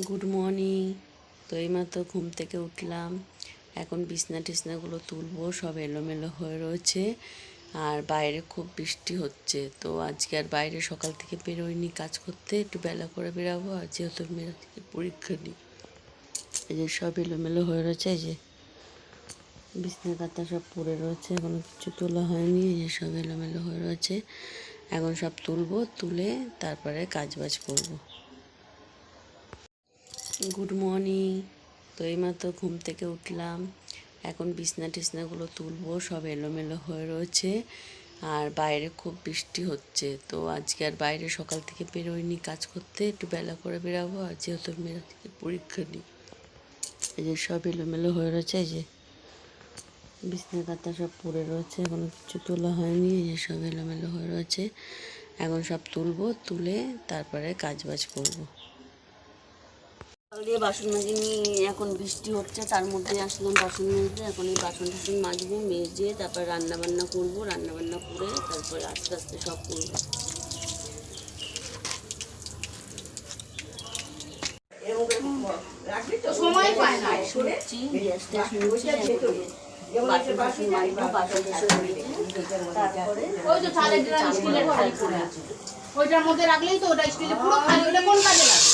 Good morning. তো এইমাত্র ঘুম থেকে উঠলাম। এখন বিছনা টিছনাগুলো তুলবো, সব এলোমেলো হয়ে রয়েছে। আর বাইরে খুব বৃষ্টি হচ্ছে, তো আজকে আর বাইরে সকাল থেকে বেরোয়নি কাজ করতে, একটু বেলা করে বেরাবো। আর যেহেতু মেয়েরা থেকে পরীক্ষা নিই, এই যে সব এলোমেলো হয়ে রয়েছে। এই যে বিছনা কাতা সব পড়ে রয়েছে, এখনো কিছু তোলা হয়নি। এই যে সব এলোমেলো হয়ে রয়েছে, এখন সব তুলবো, তুলে তারপরে কাজবাজ করবো। Good morning. তো এইমাত্র ঘুম থেকে উঠলাম। এখন বিছনা টিছনাগুলো তুলবো, সব এলোমেলো হয়ে রয়েছে। আর বাইরে খুব বৃষ্টি হচ্ছে, তো আজকে আর বাইরে সকাল থেকে বেরোয়নি কাজ করতে, একটু বেলা করে বেরাবো। আর যেহেতু মেয়েরা থেকে পরীক্ষা নিই, এই যে সব এলোমেলো হয়ে রয়েছে। এই যে বিছনা কাতা সব পড়ে রয়েছে, এখনো কিছু তোলা হয়নি। এই যে সব এলোমেলো হয়ে রয়েছে, এখন সব তুলবো, তুলে তারপরে কাজবাজ করবো। দিয়ে বাসন মাজিনি, এখন বৃষ্টি হচ্ছে, তার মধ্যে আসলাম বাসন মাজতে। এখন এই বাসন টাসন মাজবো, মেজে তারপর রান্না বান্না করবো, রান্না বান্না করে তারপরে আস্তে আস্তে সব করবো। সময় পায় না, শুনছি গ্যাসটা শুনছি, বাসন টাসন মাজবো, বাসন টাসন মেজে তারপরে ওই তো চালের ড্রাম স্টিলের খালি পড়ে আছে, ওইটার মধ্যে রাখলেই তো ওটা স্টিলে পুরো খালি। ওটা কোন কাজে লাগে?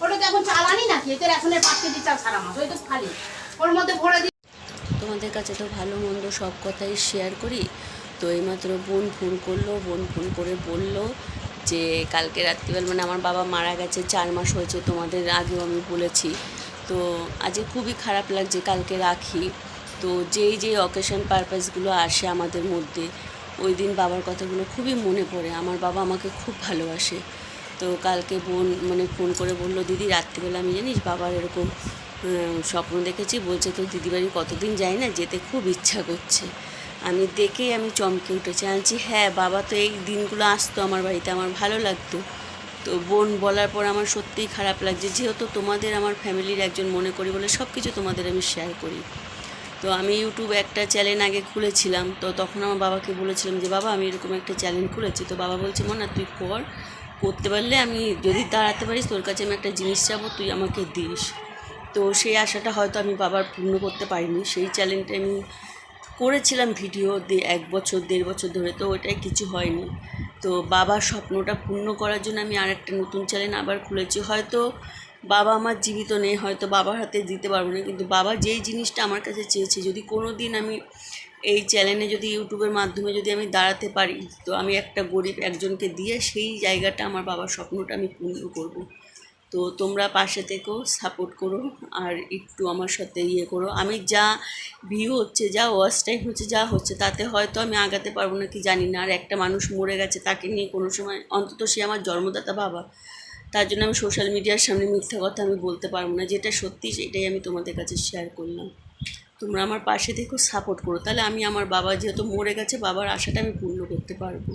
ওটা তো এখন চালানি নাকি, এতে রেশনের 5 কেজি চাল সারা মাস, ওই তো খালি ওর মধ্যে ভরে দিই। তোমাদের কাছে তো ভালো মন্দ সব কথাই শেয়ার করি। তো এইমাত্র বোন ফোন করলো, বোন ফোন করে বললো যে কালকে রাত্রিবেলা, মানে আমার বাবা মারা গেছে 4 মাস হয়েছে, তোমাদের আগেও আমি বলেছি। তো আজকে খুবই খারাপ লাগছে, কালকে রাখি। তো যেই অকেশন পারপাসগুলো আসে আমাদের মধ্যে, ওই দিন বাবার কথাগুলো খুবই মনে পড়ে। আমার বাবা আমাকে খুব ভালোবাসে। তো কালকে বোন মানে ফোন করে বললো, দিদি রাত্রিবেলা আমি জানিস বাবার এরকম স্বপ্ন দেখেছি, বলছে তো দিদিবাড়ি কতদিন যাই না, যেতে খুব ইচ্ছা করছে। আমি দেখেই আমি চমকে উঠেছি, আনছি হ্যাঁ বাবা তো এই দিনগুলো আসতো আমার বাড়িতে, আমার ভালো লাগতো। তো বোন বলার পর আমার সত্যিই খারাপ লাগছে, যেহেতু তোমাদের আমার ফ্যামিলির একজন মনে করি বলে সব কিছু তোমাদের আমি শেয়ার করি। তো আমি ইউটিউবে একটা চ্যানেল আগে খুলেছিলাম, তো তখন আমার বাবাকে বলেছিলাম যে বাবা আমি এরকম একটা চ্যানেল খুলেছি। তো বাবা বলছে মনা তুই করতে পারলে আমি যদি দাঁড়াতে পারিস, তোর কাছে আমি একটা জিনিস চাবো, তুই আমাকে দিস। তো সেই আশাটা হয়তো আমি বাবার পূর্ণ করতে পারিনি। সেই চ্যালেঞ্জটা আমি করেছিলাম ভিডিও 1 বছর 1.5 বছর ধরে, তো ওইটাই কিছু হয়নি। তো বাবার স্বপ্নটা পূর্ণ করার জন্য আমি আরেকটা নতুন চ্যানেল আবার খুলেছি। হয়তো বাবা আমার জীবিত নেই, হয়তো বাবার হাতে দিতে পারবো না, কিন্তু বাবা যেই জিনিসটা আমার কাছে চেয়েছে, যদি কোনো দিন আমি এই চ্যানেলে যদি ইউটিউবের মাধ্যমে যদি আমি দাঁড়াতে পারি, তো আমি একটা গরিব একজনকে দিয়ে সেই জায়গাটা আমার বাবার স্বপ্নটা আমি পূর্ণ করব। তো তোমরা পাশে থেকেও সাপোর্ট করো, আর একটু আমার সাথে করো। আমি যা ভিউ হচ্ছে, যা ওয়াচ টাইম হচ্ছে, যা হচ্ছে, তাতে হয়তো আমি আগাতে পারবো না কি জানি না। আর একটা মানুষ মরে গেছে, তাকে নিয়ে কোনো সময়, অন্তত সে আমার জন্মদাতা বাবা, তার জন্য আমি সোশ্যাল মিডিয়ার সামনে মিথ্যা কথা আমি বলতে পারবো না। যেটা সত্যি সেটাই আমি তোমাদের কাছে শেয়ার করলাম। তোমরা আমার পাশে থেকেও সাপোর্ট করো, তাহলে আমি আমার বাবা যেহেতু মরে গেছে, বাবার আশাটা আমি পূর্ণ করতে পারবো।